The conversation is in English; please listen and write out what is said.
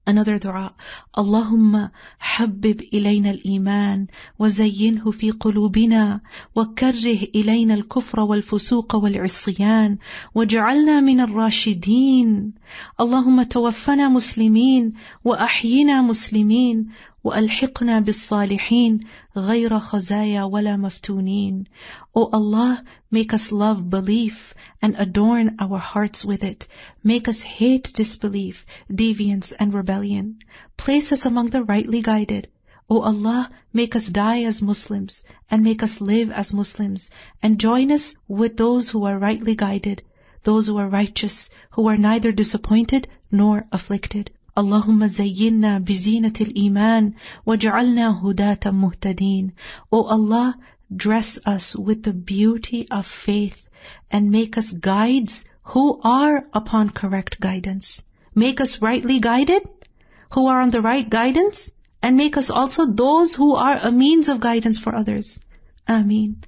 Another dua, Allahumma Habib Ilaina al-Iman wa zayyinhu fi qulubina wa karrih Ilaina al-kufra wal-fusuqa wal-'isyan waj'alna min ar-rashidin. Allahumma tawaffana muslimin wa ahyina muslimin wa alhiqna bis-salihin ghayra khazaya wala maftunin. O Allah, make us love belief and adorn our hearts with it. Make us hate disbelief, deviance and rebellion. Place us among the rightly guided. O Allah, make us die as Muslims and make us live as Muslims, and join us with those who are rightly guided, those who are righteous, who are neither disappointed nor afflicted. Allahumma zayyinna bizinatil iman waj'alna hudatan muhtadin. O Allah, dress us with the beauty of faith and make us guides who are upon correct guidance. Make us rightly guided, who are on the right guidance, and make us also those who are a means of guidance for others. Ameen.